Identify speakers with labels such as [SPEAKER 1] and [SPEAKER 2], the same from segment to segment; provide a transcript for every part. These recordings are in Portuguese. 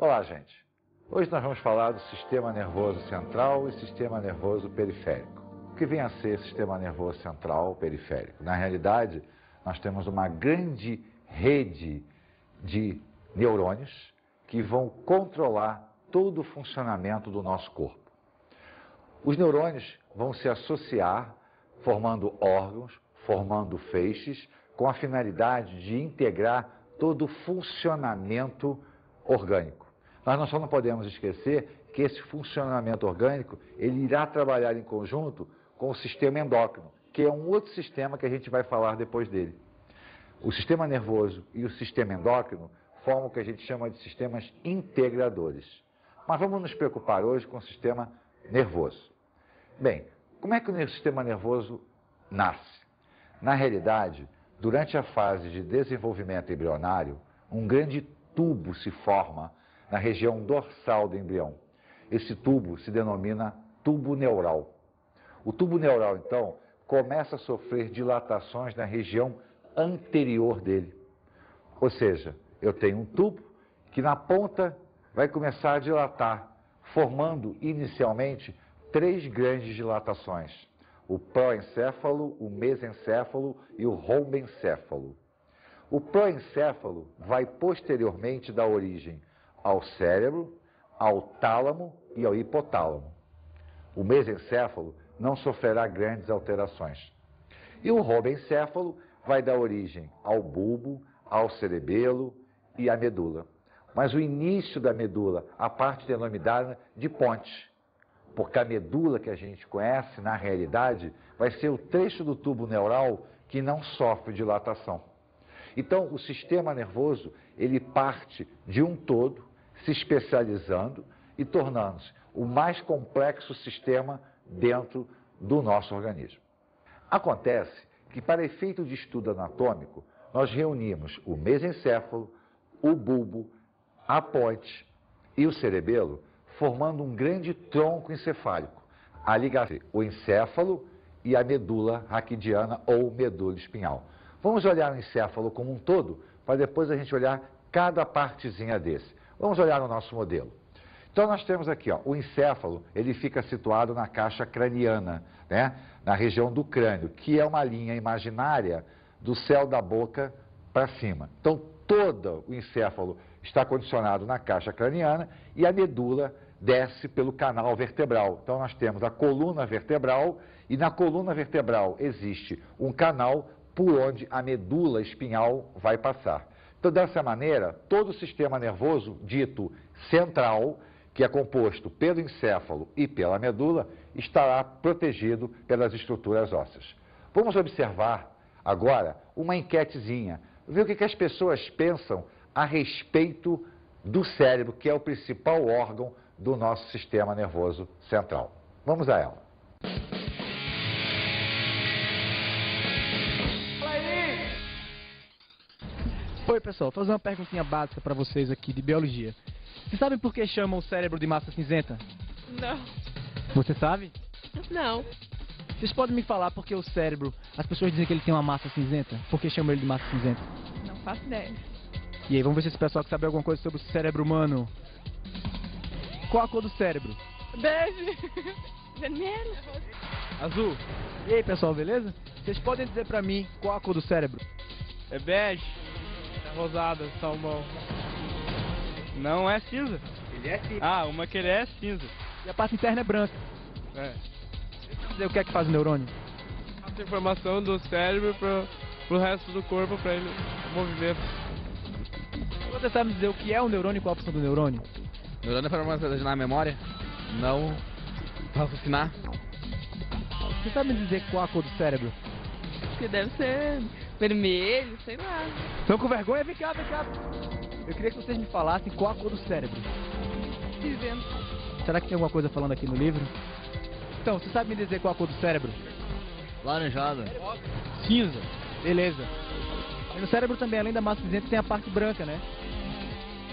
[SPEAKER 1] Olá, gente. Hoje nós vamos falar do sistema nervoso central e sistema nervoso periférico. O que vem a ser sistema nervoso central periférico? Na realidade, nós temos uma grande rede de neurônios que vão controlar todo o funcionamento do nosso corpo. Os neurônios vão se associar, formando órgãos, formando feixes, com a finalidade de integrar todo o funcionamento orgânico. Nós só não podemos esquecer que esse funcionamento orgânico, ele irá trabalhar em conjunto com o sistema endócrino, que é um outro sistema que a gente vai falar depois dele. O sistema nervoso e o sistema endócrino formam o que a gente chama de sistemas integradores. Mas vamos nos preocupar hoje com o sistema nervoso. Bem, como é que o sistema nervoso nasce? Na realidade, durante a fase de desenvolvimento embrionário, um grande tubo se forma na região dorsal do embrião. Esse tubo se denomina tubo neural. O tubo neural, então, começa a sofrer dilatações na região anterior dele. Ou seja, eu tenho um tubo que na ponta vai começar a dilatar, formando inicialmente 3 grandes dilatações: o proencéfalo, o mesencéfalo e o rombencéfalo. O proencéfalo vai posteriormente dar origem ao cérebro, ao tálamo e ao hipotálamo. O mesencéfalo não sofrerá grandes alterações. E o rombencéfalo vai dar origem ao bulbo, ao cerebelo e à medula. Mas o início da medula, a parte denominada de ponte, porque a medula que a gente conhece, na realidade, vai ser o trecho do tubo neural que não sofre dilatação. Então, o sistema nervoso, ele parte de um todo, se especializando e tornando-se o mais complexo sistema dentro do nosso organismo. Acontece que, para efeito de estudo anatômico, nós reunimos o mesencéfalo, o bulbo, a ponte e o cerebelo, formando um grande tronco encefálico, a ligação entre o encéfalo e a medula raquidiana ou medula espinhal. Vamos olhar o encéfalo como um todo, para depois a gente olhar cada partezinha desse. Vamos olhar no nosso modelo. Então nós temos aqui, ó, o encéfalo, ele fica situado na caixa craniana, né, na região do crânio, que é uma linha imaginária do céu da boca para cima. Então todo o encéfalo está condicionado na caixa craniana e a medula desce pelo canal vertebral. Então nós temos a coluna vertebral e na coluna vertebral existe um canal por onde a medula espinhal vai passar. Então dessa maneira, todo o sistema nervoso dito central, que é composto pelo encéfalo e pela medula, estará protegido pelas estruturas ósseas. Vamos observar agora uma enquetezinha, ver o que as pessoas pensam a respeito do cérebro, que é o principal órgão do nosso sistema nervoso central. Vamos a ela.
[SPEAKER 2] Oi pessoal, vou fazer uma perguntinha básica para vocês aqui de biologia. Vocês sabem por que chamam o cérebro de massa cinzenta?
[SPEAKER 3] Não.
[SPEAKER 2] Você sabe?
[SPEAKER 3] Não.
[SPEAKER 2] Vocês podem me falar por que o cérebro, as pessoas dizem que ele tem uma massa cinzenta? Por que chamam ele de massa cinzenta?
[SPEAKER 3] Não faço ideia.
[SPEAKER 2] E aí, vamos ver se esse pessoal que sabe alguma coisa sobre o cérebro humano. Qual a cor do cérebro?
[SPEAKER 3] Bege. Vermelho.
[SPEAKER 2] Azul. E aí pessoal, beleza? Vocês podem dizer pra mim qual a cor do cérebro?
[SPEAKER 4] É bege, é rosada, salmão. Não é cinza.
[SPEAKER 2] Ele é cinza.
[SPEAKER 4] Ah, uma que ele é cinza.
[SPEAKER 2] E a parte interna é branca.
[SPEAKER 4] É.
[SPEAKER 2] Deixa eu dizer o que é que faz o neurônio.
[SPEAKER 4] Passa informação do cérebro pro resto do corpo, pra ele movimento.
[SPEAKER 2] Você sabe me dizer o que é o neurônio e qual a função do neurônio?
[SPEAKER 5] O neurônio é para armazenar a memória, não raciocinar.
[SPEAKER 2] Você sabe me dizer qual a cor do cérebro?
[SPEAKER 3] Acho que deve ser vermelho, sei lá.
[SPEAKER 2] Estão com vergonha? Vem cá, vem cá. Eu queria que vocês me falassem qual a cor do cérebro.
[SPEAKER 3] Cinzento.
[SPEAKER 2] Será que tem alguma coisa falando aqui no livro? Então, você sabe me dizer qual a cor do cérebro?
[SPEAKER 5] Laranjada.
[SPEAKER 2] Cinza. Beleza. E no cérebro também, além da massa cinzenta, tem a parte branca, né?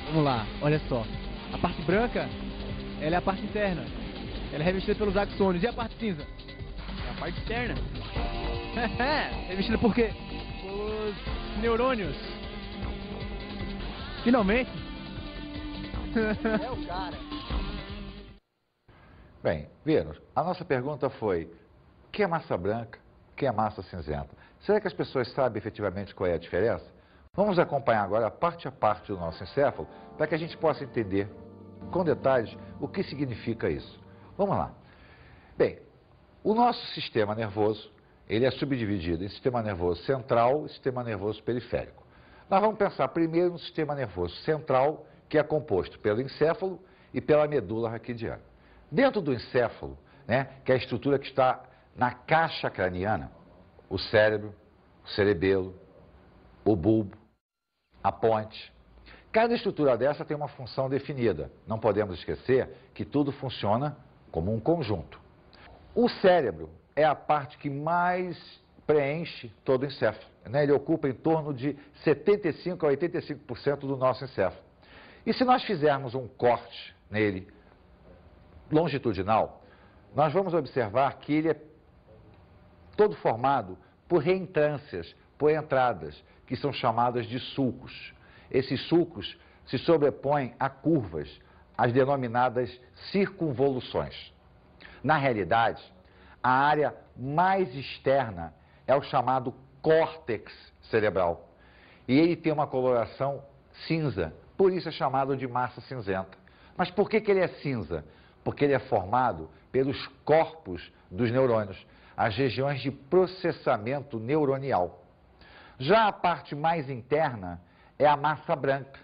[SPEAKER 2] Vamos lá, olha só. A parte branca, ela é a parte interna. Ela é revestida pelos axônios. E a parte cinza? É a parte externa. Revestida por quê? Pelos neurônios. Finalmente, É o cara.
[SPEAKER 1] Bem, viram, a nossa pergunta foi: o que é massa branca, o que é massa cinzenta? Será que as pessoas sabem efetivamente qual é a diferença? Vamos acompanhar agora parte a parte do nosso encéfalo para que a gente possa entender com detalhes o que significa isso. Vamos lá. Bem, o nosso sistema nervoso, ele é subdividido em sistema nervoso central e sistema nervoso periférico. Nós vamos pensar primeiro no sistema nervoso central, que é composto pelo encéfalo e pela medula raquidiana. Dentro do encéfalo, né, que é a estrutura que está na caixa craniana, o cérebro, o cerebelo, o bulbo, a ponte. Cada estrutura dessa tem uma função definida. Não podemos esquecer que tudo funciona como um conjunto. O cérebro é a parte que mais preenche todo o encéfalo, né? Ele ocupa em torno de 75% a 85% do nosso encéfalo. E se nós fizermos um corte nele longitudinal, nós vamos observar que ele é todo formado por reentrâncias, por entradas, que são chamadas de sulcos. Esses sulcos se sobrepõem a curvas, as denominadas circunvoluções. Na realidade, a área mais externa é o chamado córtex cerebral. E ele tem uma coloração cinza, por isso é chamado de massa cinzenta. Mas por que ele é cinza? Porque ele é formado pelos corpos dos neurônios, as regiões de processamento neuronial. Já a parte mais interna é a massa branca,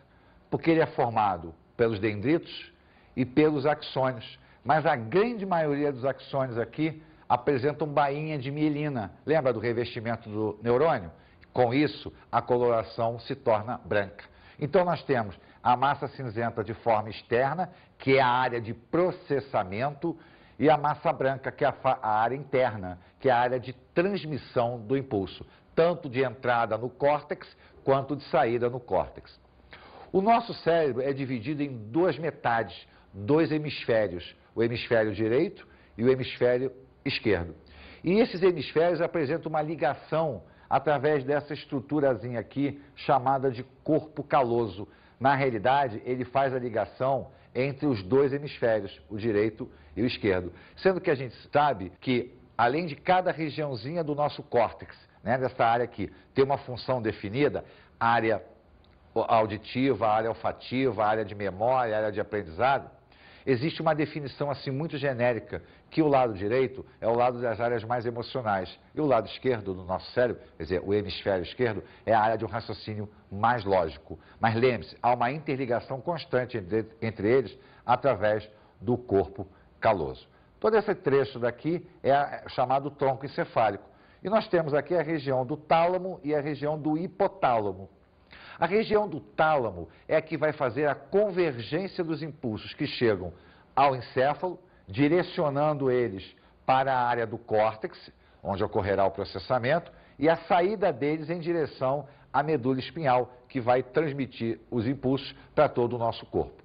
[SPEAKER 1] porque ele é formado pelos dendritos e pelos axônios. Mas a grande maioria dos axônios aqui apresentam bainha de mielina. Lembra do revestimento do neurônio? Com isso, a coloração se torna branca. Então, nós temos a massa cinzenta de forma externa, que é a área de processamento, e a massa branca, que é a área interna, que é a área de transmissão do impulso, tanto de entrada no córtex, quanto de saída no córtex. O nosso cérebro é dividido em duas metades, dois hemisférios, o hemisfério direito e o hemisfério esquerdo. E esses hemisférios apresentam uma ligação através dessa estruturazinha aqui, chamada de corpo caloso. Na realidade, ele faz a ligação entre os dois hemisférios, o direito e o esquerdo. Sendo que a gente sabe que, além de cada regiãozinha do nosso córtex, né, dessa área aqui, ter uma função definida, a área auditiva, a área olfativa, a área de memória, a área de aprendizado, existe uma definição assim muito genérica, que o lado direito é o lado das áreas mais emocionais e o lado esquerdo do nosso cérebro, quer dizer, o hemisfério esquerdo, é a área de um raciocínio mais lógico. Mas lembre-se, há uma interligação constante entre eles através do corpo caloso. Todo esse trecho daqui é chamado tronco encefálico. E nós temos aqui a região do tálamo e a região do hipotálamo. A região do tálamo é a que vai fazer a convergência dos impulsos que chegam ao encéfalo, direcionando eles para a área do córtex, onde ocorrerá o processamento, e a saída deles em direção à medula espinhal, que vai transmitir os impulsos para todo o nosso corpo.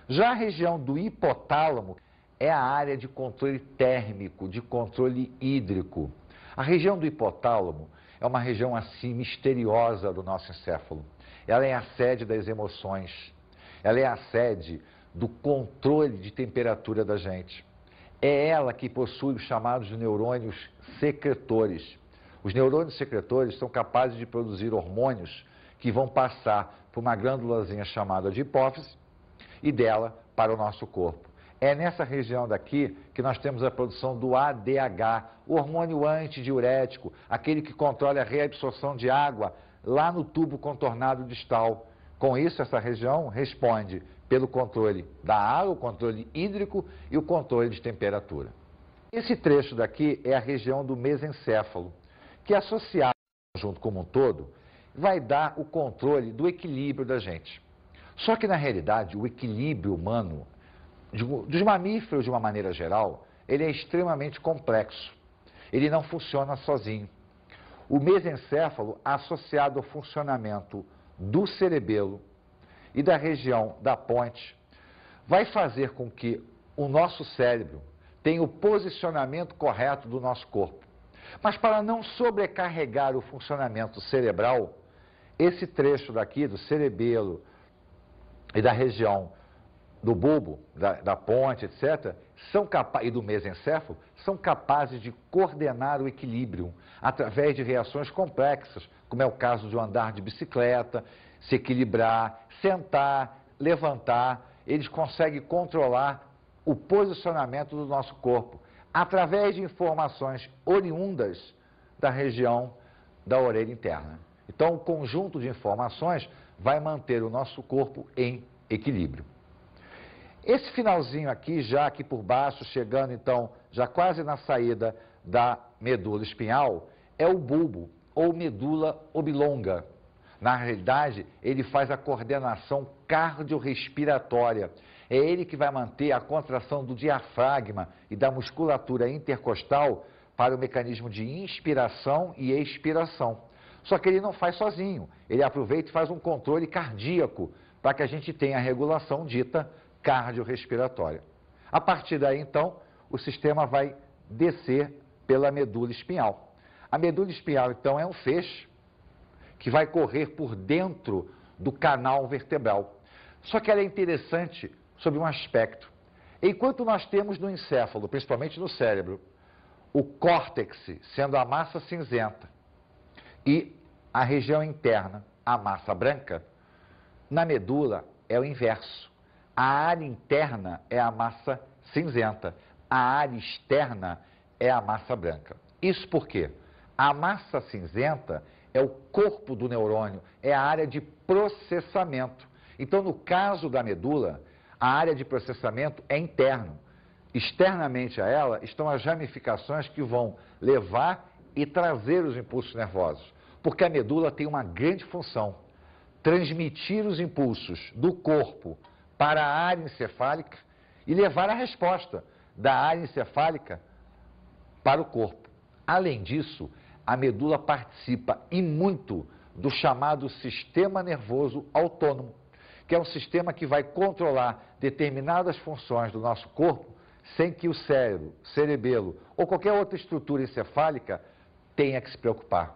[SPEAKER 1] Já a região do hipotálamo é a área de controle térmico, de controle hídrico. A região do hipotálamo é uma região assim misteriosa do nosso encéfalo. Ela é a sede das emoções, ela é a sede do controle de temperatura da gente. É ela que possui os chamados neurônios secretores. Os neurônios secretores são capazes de produzir hormônios que vão passar por uma glândulazinha chamada de hipófise e dela para o nosso corpo. É nessa região daqui que nós temos a produção do ADH, o hormônio antidiurético, aquele que controla a reabsorção de água lá no tubo contornado distal. Com isso, essa região responde pelo controle da água, o controle hídrico e o controle de temperatura. Esse trecho daqui é a região do mesencéfalo, que associado ao conjunto como um todo, vai dar o controle do equilíbrio da gente. Só que, na realidade, o equilíbrio humano, dos mamíferos de uma maneira geral, ele é extremamente complexo. Ele não funciona sozinho. O mesencéfalo, associado ao funcionamento do cerebelo e da região da ponte, vai fazer com que o nosso cérebro tenha o posicionamento correto do nosso corpo. Mas para não sobrecarregar o funcionamento cerebral, esse trecho daqui do cerebelo e da região do bulbo, da ponte, etc., e do mesencéfalo, são capazes de coordenar o equilíbrio através de reações complexas, como é o caso de um andar de bicicleta, se equilibrar, sentar, levantar. Eles conseguem controlar o posicionamento do nosso corpo através de informações oriundas da região da orelha interna. Então, o conjunto de informações vai manter o nosso corpo em equilíbrio. Esse finalzinho aqui, já aqui por baixo, chegando então, já quase na saída da medula espinhal, é o bulbo, ou medula oblonga. Na realidade, ele faz a coordenação cardiorrespiratória. É ele que vai manter a contração do diafragma e da musculatura intercostal para o mecanismo de inspiração e expiração. Só que ele não faz sozinho, ele aproveita e faz um controle cardíaco para que a gente tenha a regulação dita cardiorrespiratória. A partir daí, então, o sistema vai descer pela medula espinhal. A medula espinhal, então, é um feixe que vai correr por dentro do canal vertebral. Só que ela é interessante sob um aspecto. Enquanto nós temos no encéfalo, principalmente no cérebro, o córtex sendo a massa cinzenta e a região interna, a massa branca, na medula é o inverso. A área interna é a massa cinzenta, a área externa é a massa branca. Isso porque a massa cinzenta é o corpo do neurônio, é a área de processamento. Então, no caso da medula, a área de processamento é interno. Externamente a ela estão as ramificações que vão levar e trazer os impulsos nervosos. Porque a medula tem uma grande função: transmitir os impulsos do corpo para a área encefálica e levar a resposta da área encefálica para o corpo. Além disso, a medula participa e muito do chamado sistema nervoso autônomo, que é um sistema que vai controlar determinadas funções do nosso corpo sem que o cérebro, cerebelo ou qualquer outra estrutura encefálica tenha que se preocupar.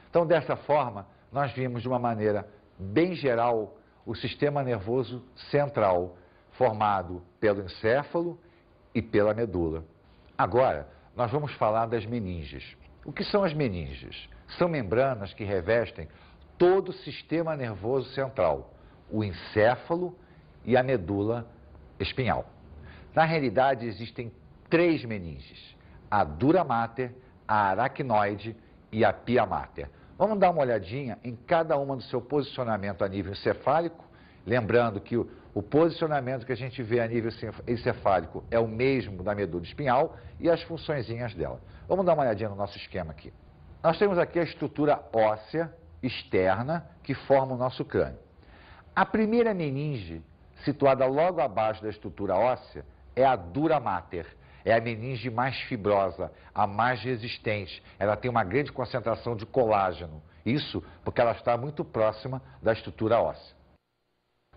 [SPEAKER 1] Então, dessa forma, nós vimos de uma maneira bem geral o sistema nervoso central, formado pelo encéfalo e pela medula. Agora, nós vamos falar das meninges. O que são as meninges? São membranas que revestem todo o sistema nervoso central, o encéfalo e a medula espinhal. Na realidade, existem 3 meninges: a dura mater, a aracnoide e a pia mater. Vamos dar uma olhadinha em cada uma do seu posicionamento a nível encefálico, lembrando que o posicionamento que a gente vê a nível encefálico é o mesmo da medula espinhal e as funçõezinhas dela. Vamos dar uma olhadinha no nosso esquema aqui. Nós temos aqui a estrutura óssea externa que forma o nosso crânio. A primeira meninge, situada logo abaixo da estrutura óssea, é a dura mater. É a meninge mais fibrosa, a mais resistente. Ela tem uma grande concentração de colágeno. Isso porque ela está muito próxima da estrutura óssea.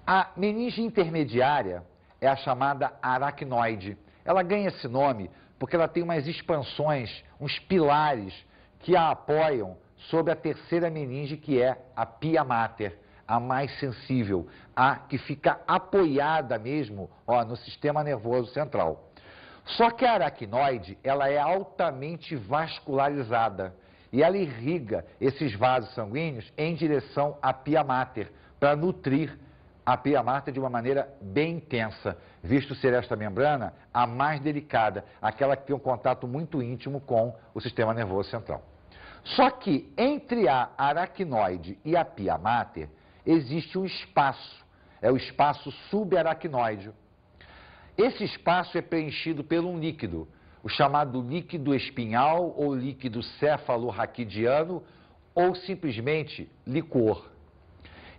[SPEAKER 1] A meninge intermediária é a chamada aracnoide. Ela ganha esse nome porque ela tem umas expansões, uns pilares que a apoiam sobre a terceira meninge, que é a pia mater, a mais sensível, a que fica apoiada mesmo, no sistema nervoso central. Só que a aracnoide, ela é altamente vascularizada e ela irriga esses vasos sanguíneos em direção à pia mater, para nutrir a pia mater de uma maneira bem intensa, visto ser esta membrana a mais delicada, aquela que tem um contato muito íntimo com o sistema nervoso central. Só que entre a aracnoide e a pia mater existe um espaço, é o espaço subaracnoide. Esse espaço é preenchido por um líquido, o chamado líquido espinhal ou líquido cefalorraquidiano ou simplesmente licor.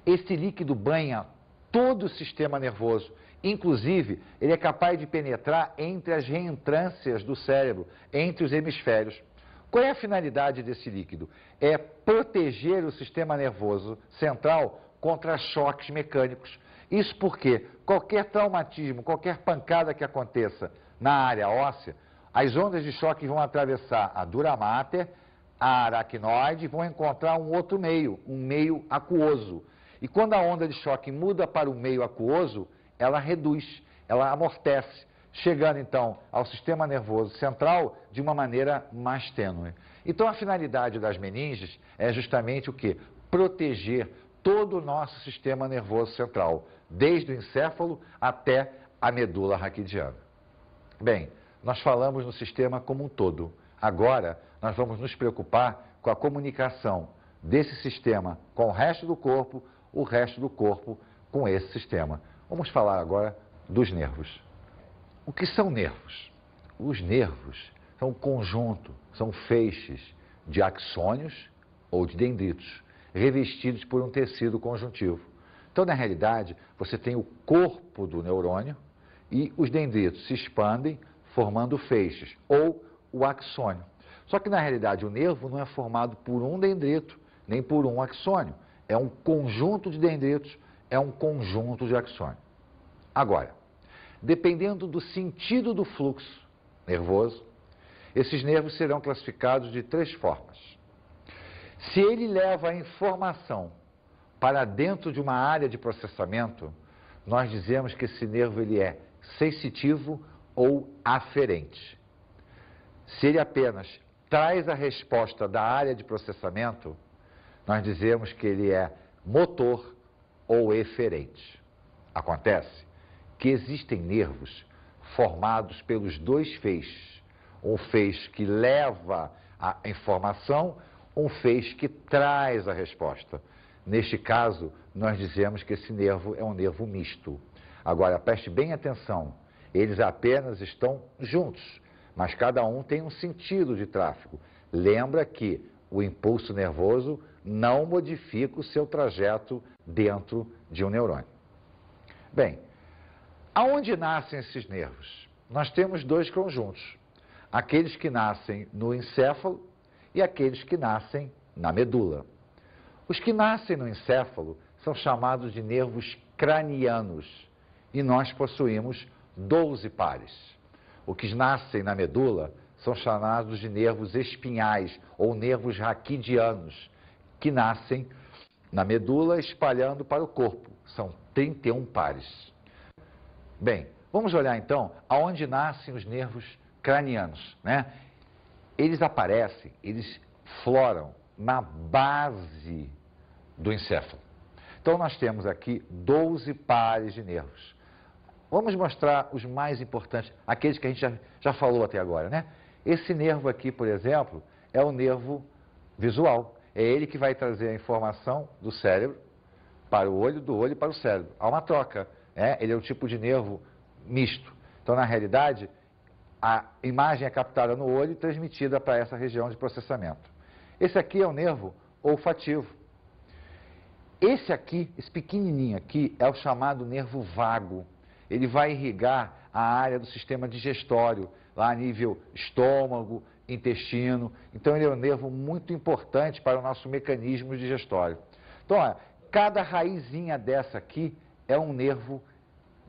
[SPEAKER 1] Esse líquido banha todo o sistema nervoso, inclusive ele é capaz de penetrar entre as reentrâncias do cérebro, entre os hemisférios. Qual é a finalidade desse líquido? É proteger o sistema nervoso central contra choques mecânicos. Isso porque qualquer traumatismo, qualquer pancada que aconteça na área óssea, as ondas de choque vão atravessar a dura mater, a aracnoide e vão encontrar um outro meio, um meio aquoso. E quando a onda de choque muda para o meio aquoso, ela reduz, ela amortece, chegando então ao sistema nervoso central de uma maneira mais tênue. Então a finalidade das meninges é justamente o quê? Proteger todo o nosso sistema nervoso central, desde o encéfalo até a medula raquidiana. Bem, nós falamos no sistema como um todo. Agora nós vamos nos preocupar com a comunicação desse sistema com o resto do corpo com esse sistema. Vamos falar agora dos nervos. O que são nervos? Os nervos são um conjunto, são feixes de axônios ou de dendritos, revestidos por um tecido conjuntivo. Então, na realidade, você tem o corpo do neurônio e os dendritos se expandem formando feixes, ou o axônio. Só que, na realidade, o nervo não é formado por um dendrito, nem por um axônio. É um conjunto de dendritos, é um conjunto de axônio. Agora, dependendo do sentido do fluxo nervoso, esses nervos serão classificados de 3 formas. Se ele leva a informação para dentro de uma área de processamento, nós dizemos que esse nervo ele é sensitivo ou aferente. Se ele apenas traz a resposta da área de processamento, nós dizemos que ele é motor ou eferente. Acontece que existem nervos formados pelos 2 feixes. Um feixe que leva a informação, um feixe que traz a resposta. Neste caso, nós dizemos que esse nervo é um nervo misto. Agora, preste bem atenção, eles apenas estão juntos, mas cada um tem um sentido de tráfego. Lembra que o impulso nervoso não modifica o seu trajeto dentro de um neurônio. Bem, aonde nascem esses nervos? Nós temos 2 conjuntos, aqueles que nascem no encéfalo e aqueles que nascem na medula. Os que nascem no encéfalo são chamados de nervos cranianos e nós possuímos 12 pares. Os que nascem na medula são chamados de nervos espinhais ou nervos raquidianos, que nascem na medula espalhando para o corpo. São 31 pares. Bem, vamos olhar então aonde nascem os nervos cranianos, né? Eles aparecem, eles floram na base do encéfalo. Então nós temos aqui 12 pares de nervos. Vamos mostrar os mais importantes, aqueles que a gente já falou até agora, né? Esse nervo aqui, por exemplo, é o nervo visual. É ele que vai trazer a informação do cérebro para o olho, do olho para o cérebro. Há uma troca, né? Ele é um tipo de nervo misto. Então, na realidade, a imagem é captada no olho e transmitida para essa região de processamento. Esse aqui é o nervo olfativo. Esse aqui, esse pequenininho aqui, é o chamado nervo vago. Ele vai irrigar a área do sistema digestório, lá a nível estômago, intestino. Então, ele é um nervo muito importante para o nosso mecanismo digestório. Então, olha, cada raizinha dessa aqui é um nervo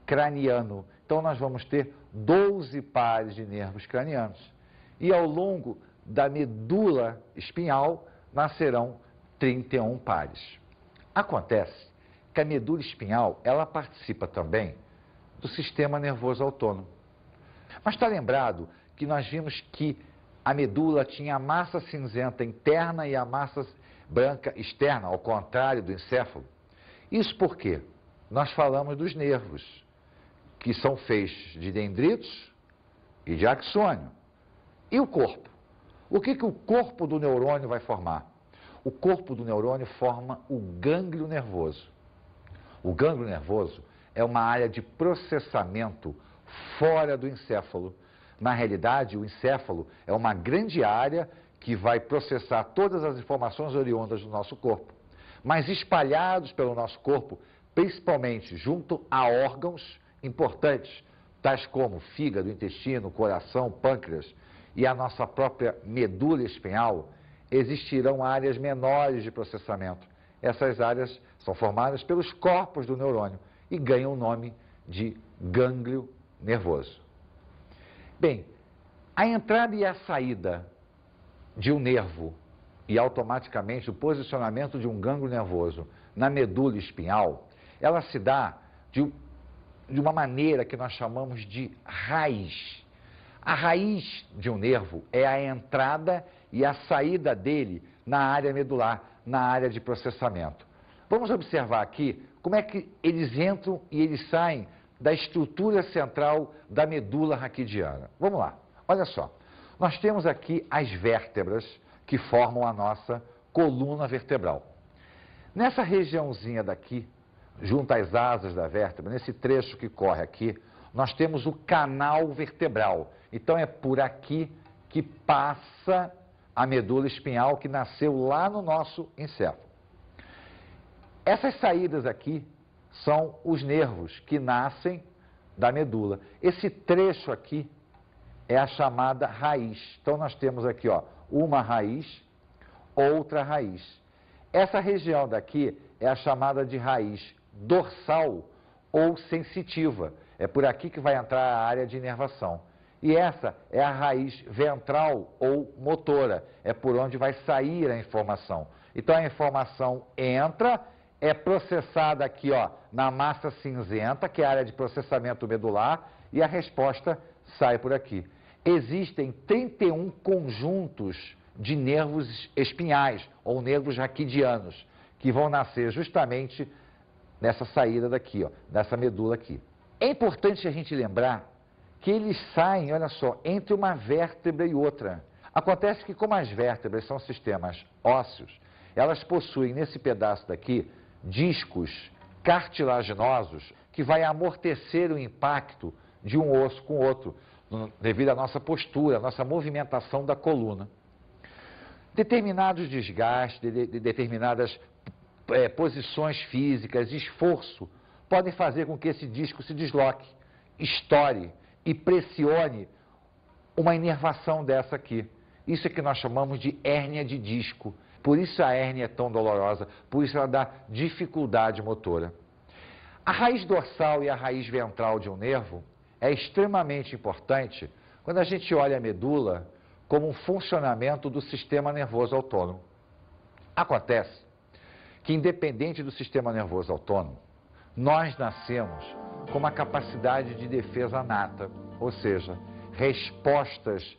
[SPEAKER 1] craniano. Então, nós vamos ter 12 pares de nervos cranianos. E ao longo da medula espinhal, nascerão 31 pares. Acontece que a medula espinhal, ela participa também do sistema nervoso autônomo. Mas está lembrado que nós vimos que a medula tinha a massa cinzenta interna e a massa branca externa, ao contrário do encéfalo? Isso porque nós falamos dos nervos, que são feixes de dendritos e de axônio. E o corpo? O que o corpo do neurônio vai formar? O corpo do neurônio forma o gânglio nervoso. O gânglio nervoso é uma área de processamento fora do encéfalo. Na realidade, o encéfalo é uma grande área que vai processar todas as informações oriundas do nosso corpo. Mas espalhados pelo nosso corpo, principalmente junto a órgãos importantes, tais como fígado, intestino, coração, pâncreas e a nossa própria medula espinhal, existirão áreas menores de processamento. Essas áreas são formadas pelos corpos do neurônio e ganham o nome de gânglio nervoso. Bem, a entrada e a saída de um nervo e automaticamente o posicionamento de um gânglio nervoso na medula espinhal, ela se dá de de uma maneira que nós chamamos de raiz. A raiz de um nervo é a entrada e a saída dele na área medular, na área de processamento. Vamos observar aqui como é que eles entram e eles saem da estrutura central da medula raquidiana. Vamos lá, olha só. Nós temos aqui as vértebras que formam a nossa coluna vertebral. Nessa regiãozinha daqui, junto às asas da vértebra, nesse trecho que corre aqui, nós temos o canal vertebral. Então é por aqui que passa a medula espinhal que nasceu lá no nosso encéfalo. Essas saídas aqui são os nervos que nascem da medula. Esse trecho aqui é a chamada raiz. Então nós temos aqui, ó, uma raiz, outra raiz. Essa região daqui é a chamada de raiz dorsal ou sensitiva. É por aqui que vai entrar a área de inervação. E essa é a raiz ventral ou motora. É por onde vai sair a informação. Então a informação entra, é processada aqui, ó, na massa cinzenta, que é a área de processamento medular, e a resposta sai por aqui. Existem 31 conjuntos de nervos espinhais, ou nervos raquidianos, que vão nascer justamente nessa saída daqui, ó, nessa medula aqui. É importante a gente lembrar que eles saem, olha só, entre uma vértebra e outra. Acontece que como as vértebras são sistemas ósseos, elas possuem nesse pedaço daqui discos cartilaginosos que vai amortecer o impacto de um osso com o outro, devido à nossa postura, à nossa movimentação da coluna. Determinados desgastes, determinadas posições físicas, esforço, podem fazer com que esse disco se desloque, estoure e pressione uma inervação dessa aqui. Isso é que nós chamamos de hérnia de disco. Por isso a hérnia é tão dolorosa, por isso ela dá dificuldade motora. A raiz dorsal e a raiz ventral de um nervo é extremamente importante quando a gente olha a medula como um funcionamento do sistema nervoso autônomo. Acontece que, independente do sistema nervoso autônomo, nós nascemos com uma capacidade de defesa nata, ou seja, respostas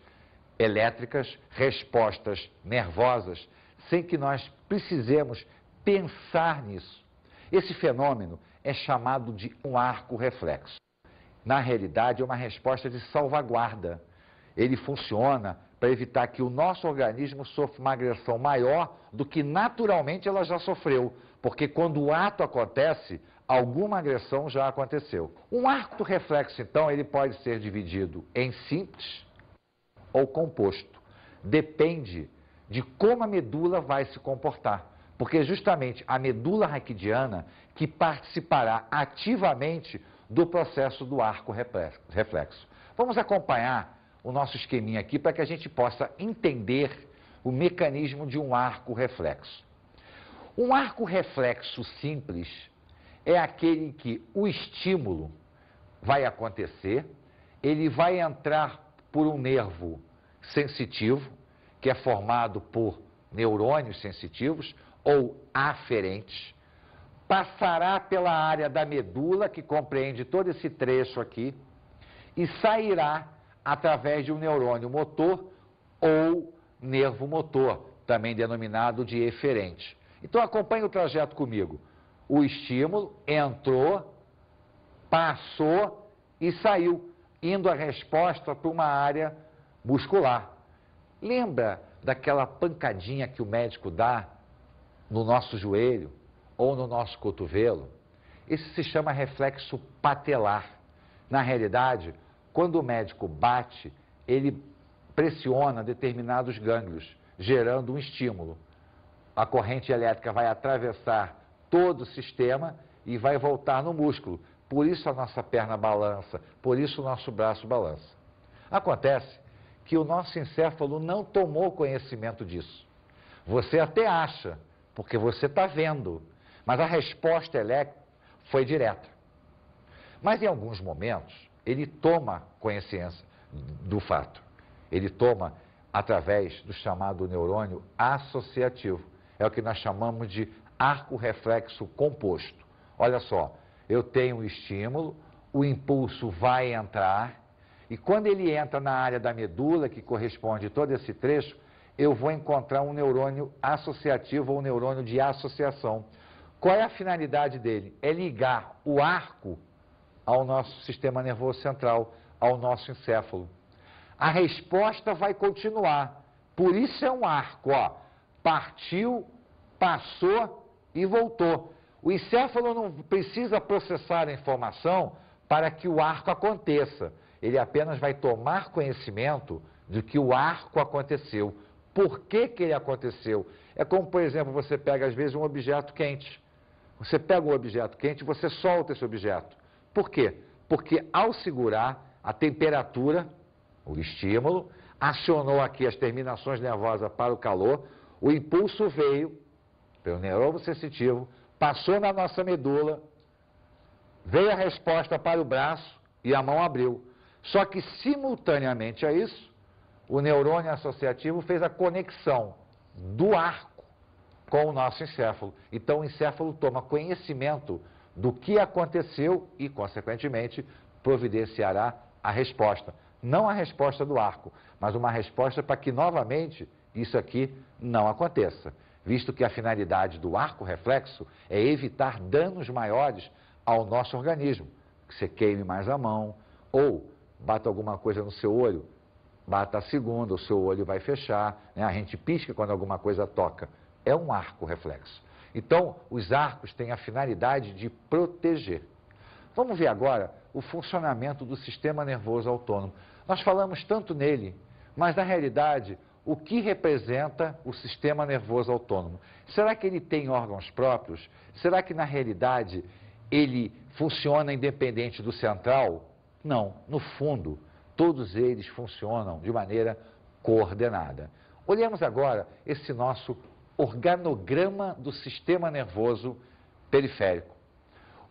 [SPEAKER 1] elétricas, respostas nervosas, sem que nós precisemos pensar nisso. Esse fenômeno é chamado de um arco reflexo. Na realidade, é uma resposta de salvaguarda. Ele funciona para evitar que o nosso organismo sofra uma agressão maior do que naturalmente ela já sofreu, porque quando o ato acontece, alguma agressão já aconteceu. Um arco reflexo, então, ele pode ser dividido em simples ou composto. Depende de como a medula vai se comportar, porque é justamente a medula raquidiana que participará ativamente do processo do arco reflexo. Vamos acompanhar o nosso esqueminha aqui para que a gente possa entender o mecanismo de um arco reflexo. Um arco reflexo simples é aquele em que o estímulo vai acontecer, ele vai entrar por um nervo sensitivo, que é formado por neurônios sensitivos ou aferentes, passará pela área da medula, que compreende todo esse trecho aqui, e sairá através de um neurônio motor ou nervo motor, também denominado de eferente. Então acompanhe o trajeto comigo. O estímulo entrou, passou e saiu, indo a resposta para uma área muscular. Lembra daquela pancadinha que o médico dá no nosso joelho ou no nosso cotovelo? Isso se chama reflexo patelar. Na realidade, quando o médico bate, ele pressiona determinados gânglios, gerando um estímulo. A corrente elétrica vai atravessar todo o sistema e vai voltar no músculo. Por isso a nossa perna balança, por isso o nosso braço balança. Acontece que o nosso encéfalo não tomou conhecimento disso. Você até acha, porque você está vendo, mas a resposta elétrica foi direta. Mas em alguns momentos, ele toma consciência do fato. Ele toma através do chamado neurônio associativo. É o que nós chamamos de arco reflexo composto. Olha só, eu tenho um estímulo, o impulso vai entrar, e quando ele entra na área da medula, que corresponde a todo esse trecho, eu vou encontrar um neurônio associativo ou um neurônio de associação. Qual é a finalidade dele? É ligar o arco ao nosso sistema nervoso central, ao nosso encéfalo. A resposta vai continuar, por isso é um arco, ó. Partiu, passou e voltou. O encéfalo não precisa processar a informação para que o arco aconteça. Ele apenas vai tomar conhecimento de que o arco aconteceu. Por que que ele aconteceu? É como, por exemplo, você pega às vezes um objeto quente. Você pega um objeto quente e você solta esse objeto. Por quê? Porque ao segurar a temperatura, o estímulo, acionou aqui as terminações nervosas para o calor, o impulso veio pelo neurônio sensitivo, passou na nossa medula, veio a resposta para o braço e a mão abriu. Só que simultaneamente a isso, o neurônio associativo fez a conexão do arco com o nosso encéfalo. Então o encéfalo toma conhecimento do que aconteceu e, consequentemente, providenciará a resposta. Não a resposta do arco, mas uma resposta para que, novamente, isso aqui não aconteça. Visto que a finalidade do arco reflexo é evitar danos maiores ao nosso organismo. Que você queime mais a mão, ou bata alguma coisa no seu olho, bata a segunda, o seu olho vai fechar, né? A gente pisca quando alguma coisa toca. É um arco reflexo. Então, os arcos têm a finalidade de proteger. Vamos ver agora o funcionamento do sistema nervoso autônomo. Nós falamos tanto nele, mas na realidade, o que representa o sistema nervoso autônomo? Será que ele tem órgãos próprios? Será que na realidade ele funciona independente do central? Não, no fundo, todos eles funcionam de maneira coordenada. Olhemos agora esse nosso organograma do sistema nervoso periférico.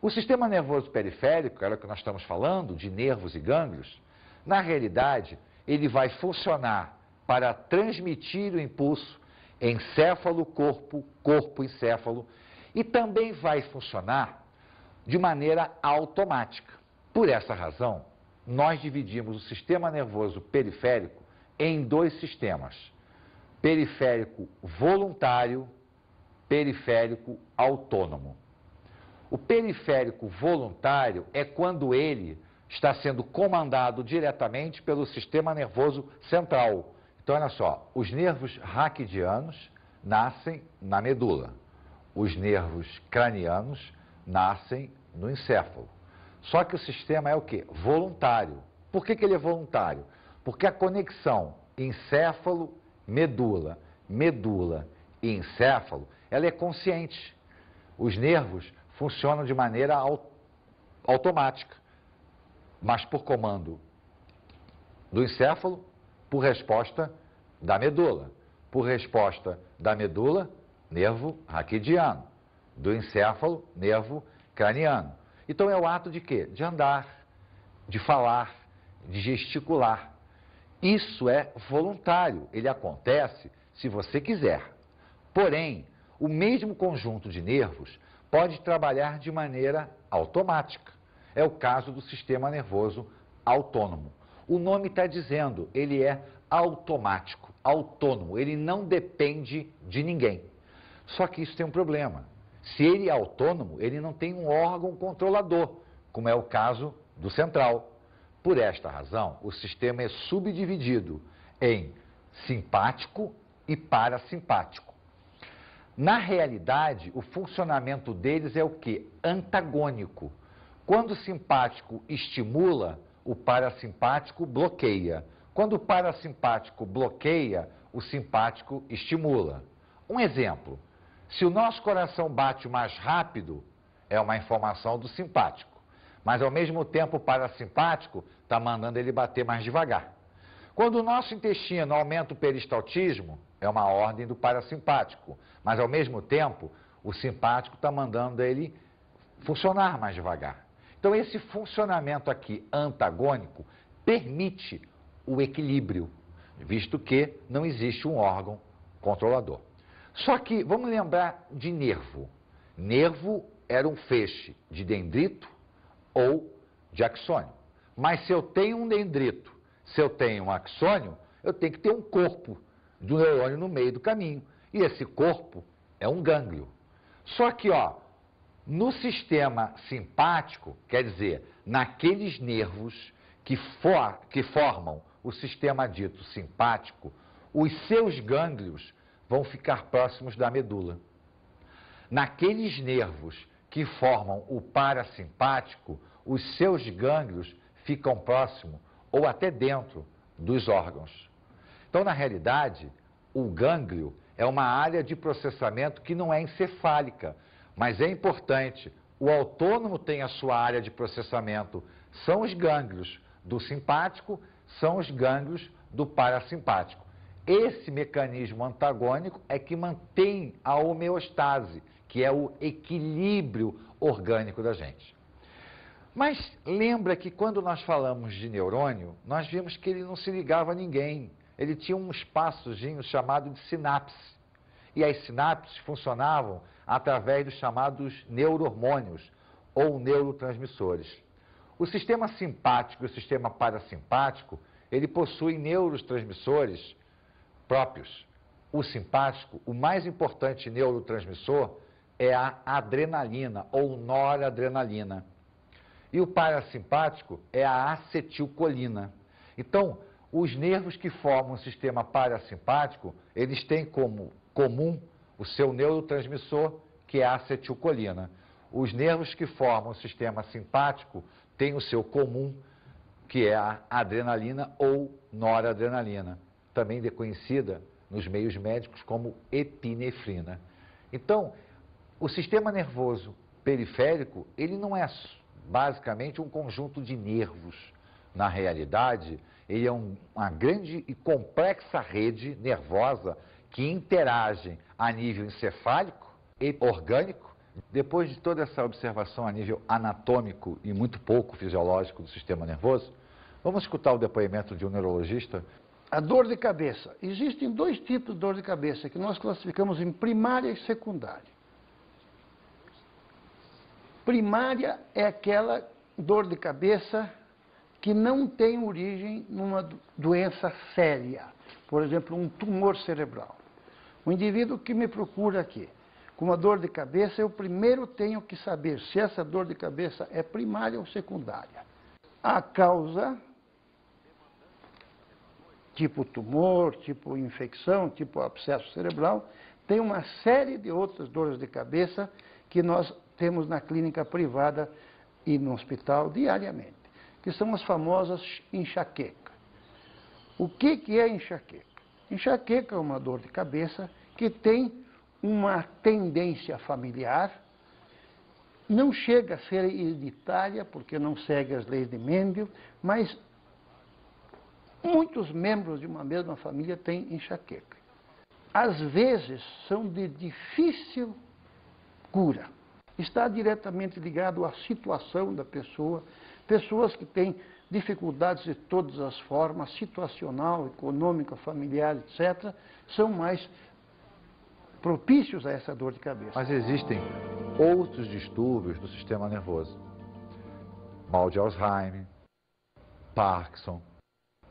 [SPEAKER 1] O sistema nervoso periférico, era o que nós estamos falando, de nervos e gânglios, na realidade, ele vai funcionar para transmitir o impulso encéfalo-corpo, corpo-encéfalo, e também vai funcionar de maneira automática. Por essa razão, nós dividimos o sistema nervoso periférico em dois sistemas: periférico voluntário, periférico autônomo. O periférico voluntário é quando ele está sendo comandado diretamente pelo sistema nervoso central. Então, olha só, os nervos raquidianos nascem na medula. Os nervos cranianos nascem no encéfalo. Só que o sistema é o quê? Voluntário. Por que ele é voluntário? Porque a conexão encéfalo-medula, medula e encéfalo, ela é consciente. Os nervos funcionam de maneira automática, mas por comando do encéfalo, por resposta da medula. Por resposta da medula, nervo raquidiano. Do encéfalo, nervo craniano. Então é o ato de quê? De andar, de falar, de gesticular. Isso é voluntário, ele acontece se você quiser. Porém, o mesmo conjunto de nervos pode trabalhar de maneira automática. É o caso do sistema nervoso autônomo. O nome está dizendo, ele é automático, autônomo, ele não depende de ninguém. Só que isso tem um problema. Se ele é autônomo, ele não tem um órgão controlador, como é o caso do central. Por esta razão, o sistema é subdividido em simpático e parasimpático. Na realidade, o funcionamento deles é o quê? Antagônico. Quando o simpático estimula, o parasimpático bloqueia. Quando o parasimpático bloqueia, o simpático estimula. Um exemplo, se o nosso coração bate mais rápido, é uma informação do simpático. Mas ao mesmo tempo o parasimpático está mandando ele bater mais devagar. Quando o nosso intestino aumenta o peristaltismo, é uma ordem do parasimpático. Mas ao mesmo tempo, o simpático está mandando ele funcionar mais devagar. Então esse funcionamento aqui antagônico permite o equilíbrio, visto que não existe um órgão controlador. Só que vamos lembrar de nervo. Nervo era um feixe de dendrito ou de axônio. Mas se eu tenho um dendrito, se eu tenho um axônio, eu tenho que ter um corpo do neurônio no meio do caminho. E esse corpo é um gânglio. Só que, ó, no sistema simpático, quer dizer, naqueles nervos que formam o sistema dito simpático, os seus gânglios vão ficar próximos da medula. Naqueles nervos que formam o parasimpático, os seus gânglios ficam próximos ou até dentro dos órgãos. Então, na realidade, o gânglio é uma área de processamento que não é encefálica, mas é importante. O autônomo tem a sua área de processamento, são os gânglios do simpático, são os gânglios do parasimpático. Esse mecanismo antagônico é que mantém a homeostase, que é o equilíbrio orgânico da gente. Mas lembra que quando nós falamos de neurônio, nós vimos que ele não se ligava a ninguém. Ele tinha um espaçozinho chamado de sinapse. E as sinapses funcionavam através dos chamados neurohormônios ou neurotransmissores. O sistema simpático e o sistema parasimpático, ele possui neurotransmissores próprios. O simpático, o mais importante neurotransmissor é a adrenalina ou noradrenalina. E o parasimpático é a acetilcolina. Então, os nervos que formam o sistema parasimpático, eles têm como comum o seu neurotransmissor, que é a acetilcolina. Os nervos que formam o sistema simpático têm o seu comum, que é a adrenalina ou noradrenalina, também conhecida nos meios médicos como epinefrina. Então, o sistema nervoso periférico, ele não é basicamente um conjunto de nervos. Na realidade, ele é uma grande e complexa rede nervosa que interagem a nível encefálico e orgânico. Depois de toda essa observação a nível anatômico e muito pouco fisiológico do sistema nervoso, vamos escutar o depoimento de um neurologista.
[SPEAKER 6] A dor de cabeça. Existem dois tipos de dor de cabeça que nós classificamos em primária e secundária. Primária é aquela dor de cabeça que não tem origem numa doença séria, por exemplo, um tumor cerebral. O indivíduo que me procura aqui com uma dor de cabeça, eu primeiro tenho que saber se essa dor de cabeça é primária ou secundária. A causa, tipo tumor, tipo infecção, tipo abscesso cerebral, tem uma série de outras dores de cabeça que nós temos na clínica privada e no hospital diariamente, que são as famosas enxaqueca. O que é enxaqueca? Enxaqueca é uma dor de cabeça que tem uma tendência familiar, não chega a ser hereditária, porque não segue as leis de Mendel, mas muitos membros de uma mesma família têm enxaqueca. Às vezes são de difícil cura. Está diretamente ligado à situação da pessoa. Pessoas que têm dificuldades de todas as formas, situacional, econômica, familiar, etc., são mais propícios a essa dor de cabeça.
[SPEAKER 1] Mas existem outros distúrbios do sistema nervoso. Mal de Alzheimer, Parkinson,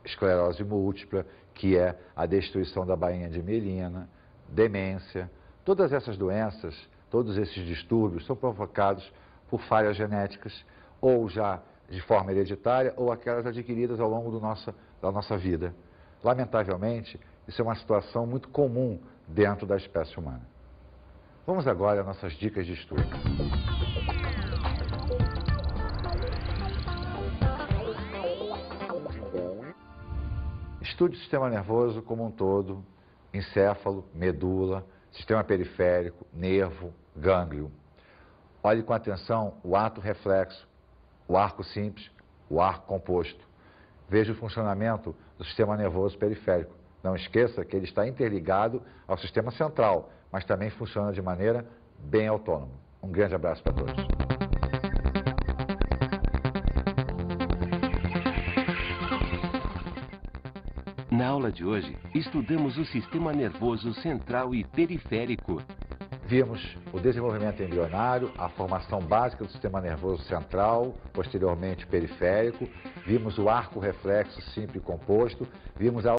[SPEAKER 1] esclerose múltipla, que é a destruição da bainha de mielina, demência. Todas essas doenças, todos esses distúrbios são provocados por falhas genéticas, ou já de forma hereditária, ou aquelas adquiridas ao longo da nossa vida. Lamentavelmente, isso é uma situação muito comum dentro da espécie humana. Vamos agora às nossas dicas de estudo. Estude o sistema nervoso como um todo, encéfalo, medula, sistema periférico, nervo, gânglio. Olhe com atenção o ato reflexo, o arco simples, o arco composto. Veja o funcionamento do sistema nervoso periférico. Não esqueça que ele está interligado ao sistema central, mas também funciona de maneira bem autônoma. Um grande abraço para todos.
[SPEAKER 7] Na aula de hoje, estudamos o sistema nervoso central e periférico.
[SPEAKER 1] Vimos o desenvolvimento embrionário, a formação básica do sistema nervoso central, posteriormente periférico, vimos o arco reflexo simples composto, vimos a